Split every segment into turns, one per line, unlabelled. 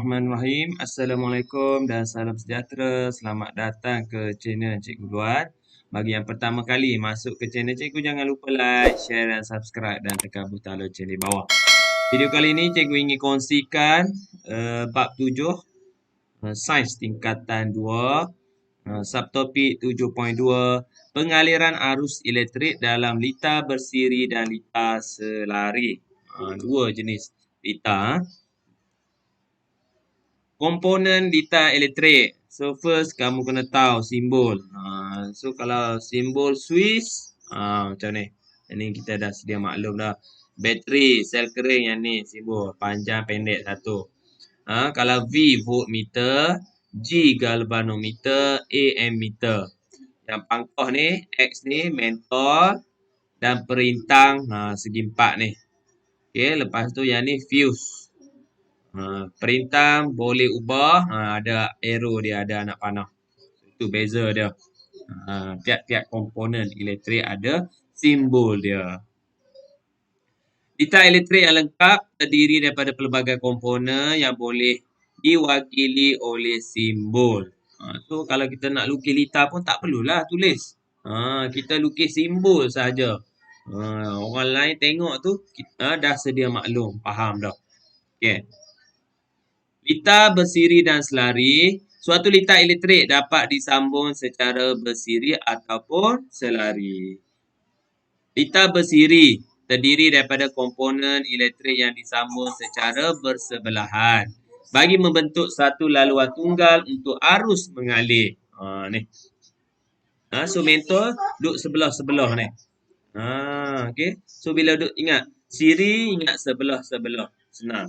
Bismillahirrahmanirrahim. Assalamualaikum dan salam sejahtera. Selamat datang ke channel Cikgu Luan. Bagi yang pertama kali masuk ke channel Cikgu, jangan lupa like, share dan subscribe dan tekan butang loceng di bawah. Video kali ini Cikgu ingin kongsikan bab 7 Sains tingkatan 2 subtopik 7.2 pengaliran arus elektrik dalam litar bersiri dan litar selari. Dua jenis litar. Komponen litar elektrik. So first kamu kena tahu simbol. So kalau simbol Swiss macam ni. Ini kita dah sedia maklum dah. Bateri, sel kering yang ni simbol panjang pendek satu. Kalau V voltmeter, G galvanometer, A ammeter. Yang pangkah ni X ni mentol dan perintang segi empat ni. Okey, lepas tu yang ni fuse. Perintah boleh ubah, ada arrow dia, ada anak panah. Itu beza dia. Tiap-tiap komponen elektrik ada simbol dia. Litar elektrik yang lengkap terdiri daripada pelbagai komponen yang boleh diwakili oleh simbol. So kalau kita nak lukis litar pun tak perlulah tulis. Kita lukis simbol saja. Orang lain tengok tu kita dah sedia maklum, faham dah. Okey. Litar bersiri dan selari. Suatu litar elektrik dapat disambung secara bersiri ataupun selari. Litar bersiri terdiri daripada komponen elektrik yang disambung secara bersebelahan bagi membentuk satu laluan tunggal untuk arus mengalir. Ni. So mentol duduk sebelah-sebelah ni. Okey. So bila duduk ingat siri, ingat sebelah-sebelah. Senang.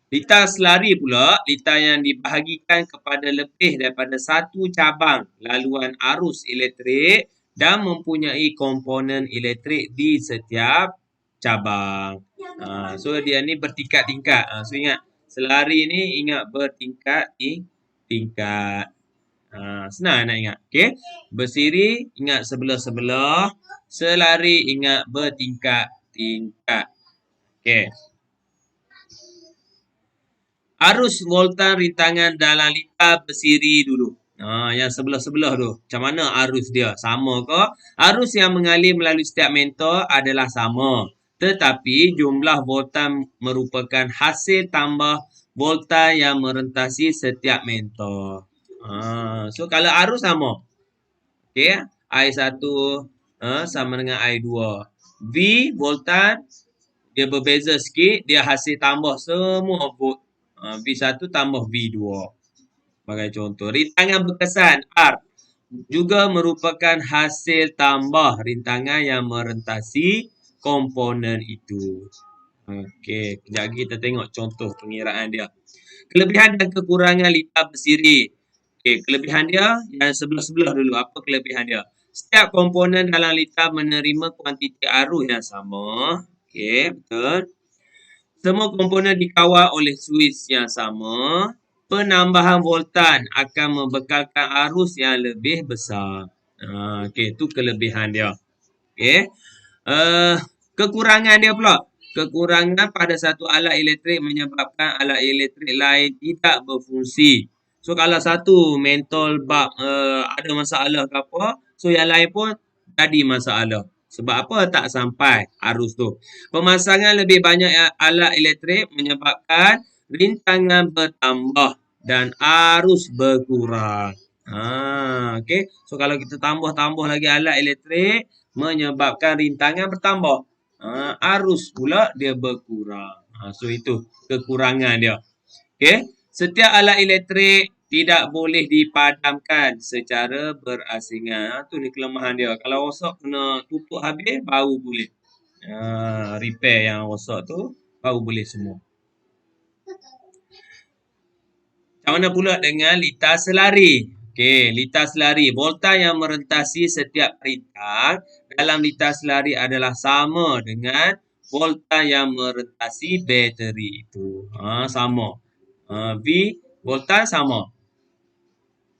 Litar selari pula, litar yang dibahagikan kepada lebih daripada satu cabang laluan arus elektrik dan mempunyai komponen elektrik di setiap cabang. So dia ni bertingkat-tingkat. So ingat, selari ni ingat bertingkat-tingkat. Senang nak ingat. Okay. Bersiri ingat sebelah-sebelah. Selari ingat bertingkat-tingkat. Okay. Arus voltan rintangan dalam litar bersiri dulu. Yang sebelah-sebelah tu. Macam mana arus dia? Sama ke? Arus yang mengalir melalui setiap mentol adalah sama. Tetapi jumlah voltan merupakan hasil tambah voltan yang merentasi setiap mentol. So kalau arus sama. Okay. I1 sama dengan I2. V voltan dia berbeza sikit. Dia hasil tambah semua volt. V1 tambah V2. Sebagai contoh. Rintangan berkesan R juga merupakan hasil tambah rintangan yang merentasi komponen itu. Okey, kejap lagi kita tengok contoh pengiraan dia. Kelebihan dan kekurangan litar bersiri. Okey, kelebihan dia yang sebelah-sebelah dulu. Apa kelebihan dia? Setiap komponen dalam litar menerima kuantiti arus yang sama. Okey, betul. Semua komponen dikawal oleh Swiss yang sama. Penambahan voltan akan membekalkan arus yang lebih besar. Okey, itu kelebihan dia. Okey. Kekurangan dia pula. Kekurangan pada satu alat elektrik menyebabkan alat elektrik lain tidak berfungsi. So kalau satu mentol bulb ada masalah ke apa, so yang lain pun jadi masalah. Sebab apa? Tak sampai arus tu. Pemasangan lebih banyak alat elektrik menyebabkan rintangan bertambah dan arus berkurang. Okay. So kalau kita tambah lagi alat elektrik menyebabkan rintangan bertambah. Arus pula dia berkurang. So itu kekurangan dia. Okay. Setiap alat elektrik tidak boleh dipadamkan secara berasingan. Tu ni kelemahan dia. Kalau rosak kena tutup habis baru boleh. Repair yang rosak tu baru boleh semua. Macam mana pula dengan litar selari? Okey, litar selari. Voltan yang merentasi setiap perintah dalam litar selari adalah sama dengan voltan yang merentasi bateri itu. Sama. V voltan sama.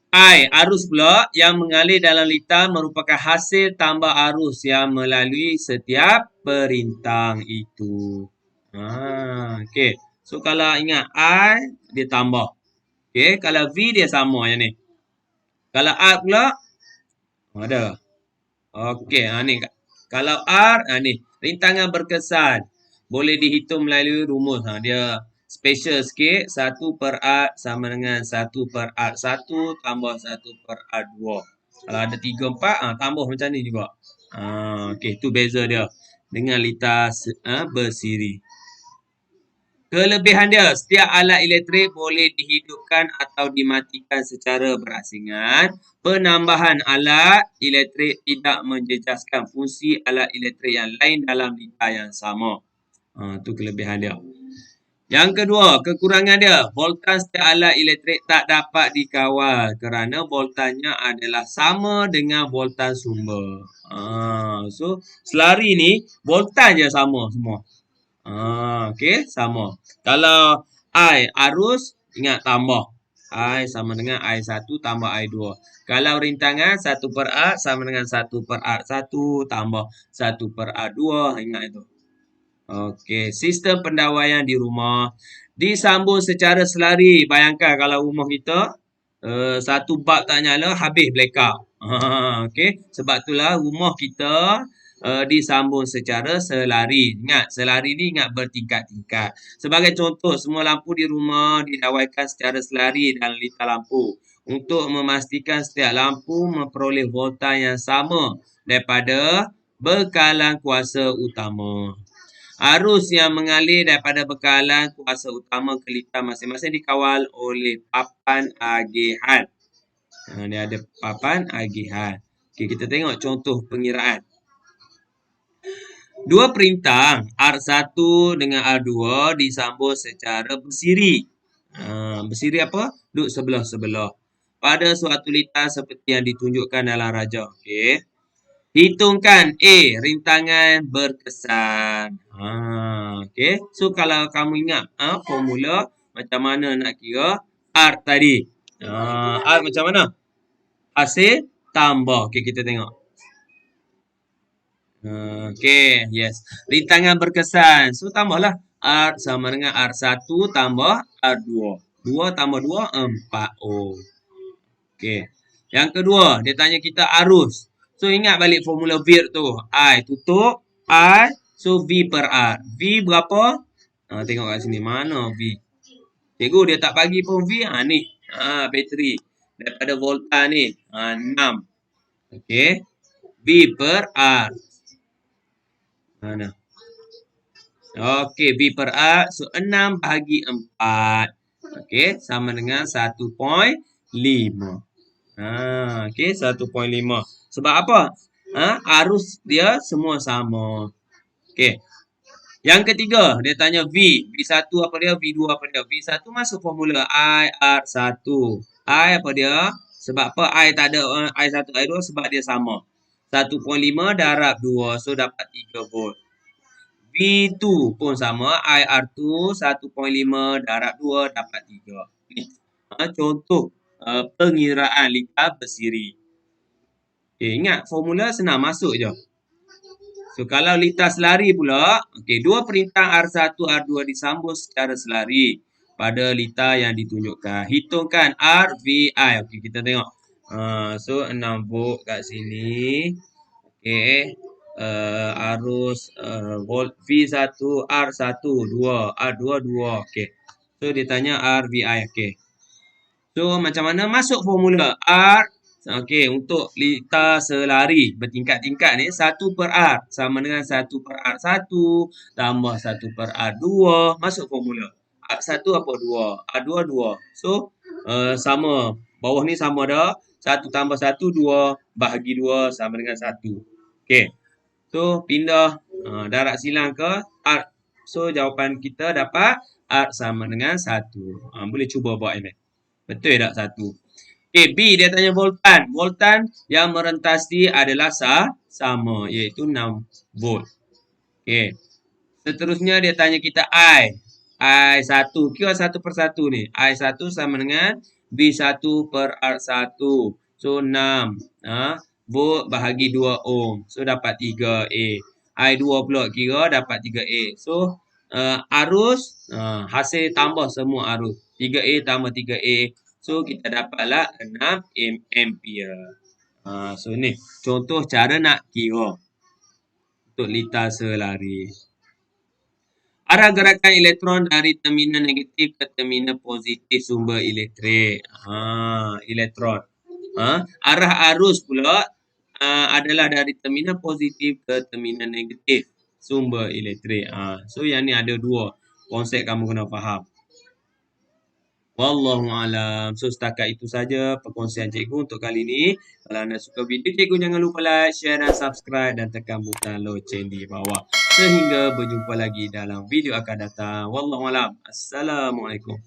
I, arus pula yang mengalir dalam litar merupakan hasil tambah arus yang melalui setiap perintang itu. Okey. So, kalau ingat I, dia tambah. Okay, kalau V dia sama yang ni. Kalau R pula, ada. Okey, ni. Kalau R, ni. Rintangan berkesan. Boleh dihitung melalui rumus. Dia special sikit. 1/R sama dengan 1/R1 tambah 1/R2. Kalau ada 3, 4, tambah macam ni juga. Okey, tu beza dia. Dengan litar bersiri. Kelebihan dia, setiap alat elektrik boleh dihidupkan atau dimatikan secara berasingan. Penambahan alat elektrik tidak menjejaskan fungsi alat elektrik yang lain dalam litar yang sama. Itu kelebihan dia. Yang kedua, kekurangan dia, voltan setiap alat elektrik tak dapat dikawal kerana voltannya adalah sama dengan voltan sumber. So, selari ni, voltan je sama semua. Okey, sama. Kalau I arus, ingat tambah. I sama dengan I1 tambah I2. Kalau rintangan 1/R sama dengan 1/R1 tambah 1/R2. Ingat itu. Okey, sistem pendawaian di rumah disambung secara selari. Bayangkan kalau rumah kita satu bulb tak nyala, habis blackout. Okey, sebab itulah rumah kita disambung secara selari. Ingat, selari ni ingat bertingkat-tingkat. Sebagai contoh, semua lampu di rumah didawaikan secara selari dalam litar lampu untuk memastikan setiap lampu memperoleh voltan yang sama daripada bekalan kuasa utama. Arus yang mengalir daripada bekalan kuasa utama ke litar masing-masing dikawal oleh papan agihan. Dia ada papan agihan. Okey, kita tengok contoh pengiraan. Dua perintah R1 dengan R2 disambung secara bersiri. Bersiri apa? Duduk sebelah-sebelah. Pada suatu litar seperti yang ditunjukkan dalam rajah. Okey. Hitungkan A, rintangan berkesan. Okey. So, kalau kamu ingat formula macam mana nak kira R tadi. R macam mana? Hasil tambah. Okey, kita tengok. Okey, yes. Rintangan berkesan. So, tambahlah. R sama dengan R1 tambah R2. 2 tambah 2, 4 ohm. Okey. Yang kedua, dia tanya kita arus. So, ingat balik formula VIR tu. I tutup, I, so V/R. V berapa? Tengok kat sini. Mana V? Cikgu, dia tak bagi pun V. Ni. Bateri. Daripada voltan ni. 6. Okey. V/R. Mana? Okey, V/R. So, 6 bahagi 4. Okey, sama dengan 1.5. Okey, 1.5. Sebab apa? Arus dia semua sama. Okey. Yang ketiga, dia tanya V. V1 apa dia? V2 apa dia? V1 masuk formula IR1. I apa dia? Sebab apa? I tak ada I1, I2 sebab dia sama. 1.5 darab 2. So, dapat 3 volt. V2 pun sama. IR2 1.5 darab 2 dapat 3. Ni. Contoh pengiraan litar bersiri. Okay, ingat formula senang masuk je. So, kalau litar selari pula, okay, dua perintah R1, R2 disambung secara selari pada litar yang ditunjukkan. Hitungkan R, VI. Okay, kita tengok. So, 6 volt kat sini. Okay. Arus volt V1, R1, 2. R2, 2. Okay. So, dia tanya R, VI. Okay. So, macam mana masuk formula R? Okey, untuk litar selari bertingkat-tingkat ni 1/R sama dengan 1/R1 tambah 1/R2 masuk formula. R1 apa 2? R2 2. So, sama. Bawah ni sama dah. 1 tambah 1 2 bahagi 2 sama dengan 1. Okey. So, pindah darab silang ke R. So, jawapan kita dapat R sama dengan 1. Boleh cuba buat ini. Betul tak 1? Okay, B dia tanya voltan. Voltan yang merentasi adalah sama, iaitu 6 volt. Okay. Seterusnya dia tanya kita I. I1. Kira 1/1 ni. I1 sama dengan V1/R1. So, 6. Volt bahagi 2 ohm. So, dapat 3A. I2 pula kira dapat 3A. So, arus, hasil tambah semua arus. 3A tambah 3A. So, kita dapatlah 6 ampere. So, ni contoh cara nak kira untuk litase lari. Arah gerakan elektron dari terminal negatif ke terminal positif sumber elektrik. Elektron. Arah arus pula adalah dari terminal positif ke terminal negatif sumber elektrik. So yang ni ada dua konsep kamu kena faham. Wallahualam. So setakat itu saja perkongsian cikgu untuk kali ini. Kalau anda suka video cikgu, jangan lupa like, share dan subscribe dan tekan butang loceng di bawah. Sehingga berjumpa lagi dalam video akan datang. Wallahualam. Assalamualaikum.